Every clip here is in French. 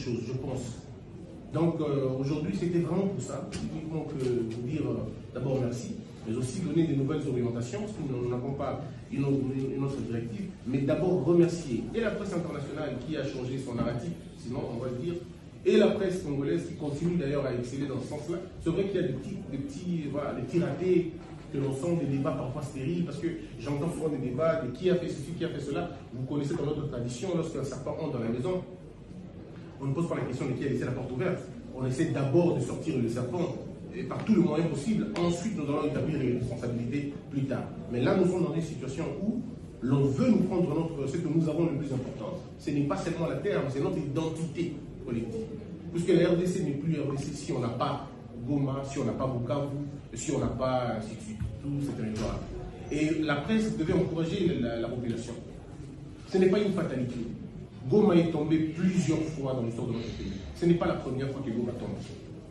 chose, je pense. Donc aujourd'hui, c'était vraiment pour ça, uniquement que vous dire d'abord merci, mais aussi donner des nouvelles orientations, parce que nous n'avons pas une autre directive, mais d'abord remercier et la presse internationale qui a changé son narratif, sinon on va le dire, et la presse congolaise qui continue d'ailleurs à exceller dans ce sens-là. C'est vrai qu'il y a des petits ratés, que l'on sent des débats parfois stériles, parce que j'entends souvent des débats de qui a fait ceci, qui a fait cela. Vous connaissez dans notre tradition, lorsqu'un serpent entre dans la maison, on ne pose pas la question de qui a laissé la porte ouverte. On essaie d'abord de sortir le serpent par tous les moyens possibles. Ensuite, nous allons établir les responsabilités plus tard. Mais là, nous sommes dans une situation où l'on veut nous prendre ce que nous avons le plus important. Ce n'est pas seulement la terre, mais c'est notre identité collective. Puisque la RDC n'est plus RDC si on n'a pas Goma, si on n'a pas Bukavu, si on n'a pas ainsi de suite, tous ces territoires. Et la presse devait encourager la population. Ce n'est pas une fatalité. Goma est tombé plusieurs fois dans l'histoire de notre pays. Ce n'est pas la première fois que Goma tombe.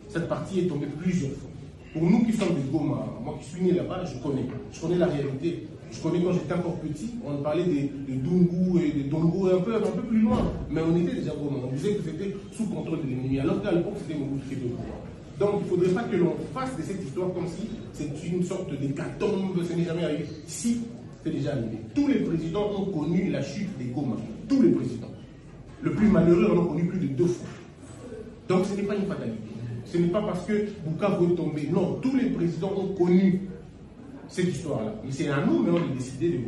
Cette partie est tombée plusieurs fois. Pour nous qui sommes de Goma, moi qui suis né là-bas, je connais la réalité. Je connais quand j'étais encore petit, on parlait de Dungu et de Dongo un peu plus loin. Mais on était déjà Goma. On disait que c'était sous contrôle de l'ennemi. Alors qu'à l'époque, c'était Mobutu qui était au pouvoir. Donc il ne faudrait pas que l'on fasse de cette histoire comme si c'est une sorte d'hécatombe, ce n'est jamais arrivé. Si, c'est déjà arrivé. Tous les présidents ont connu la chute des Goma. Tous les présidents. Le plus malheureux en a connu plus de 2 fois. Donc ce n'est pas une fatalité. Ce n'est pas parce que Bukavu est tombé. Non, tous les présidents ont connu cette histoire-là. Mais c'est à nous maintenant de décider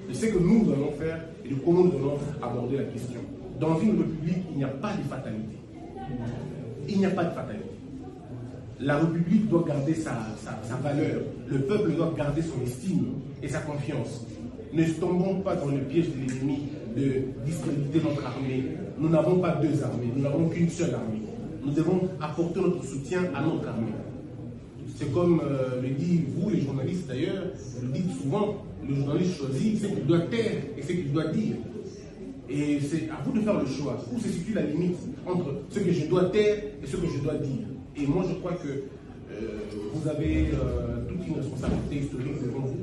de ce que nous allons faire et de comment nous allons aborder la question. Dans une république, il n'y a pas de fatalité. Il n'y a pas de fatalité. La République doit garder sa valeur. Le peuple doit garder son estime et sa confiance. Ne tombons pas dans le piège de l'ennemi de discréditer notre armée. Nous n'avons pas 2 armées, nous n'avons qu'une seule armée. Nous devons apporter notre soutien à notre armée. C'est comme le dit vous, les journalistes d'ailleurs, vous le dites souvent, le journaliste choisit ce qu'il doit taire et ce qu'il doit dire. Et c'est à vous de faire le choix. Où se situe la limite entre ce que je dois taire et ce que je dois dire? Et moi, je crois que vous avez toute une responsabilité historique devant vous.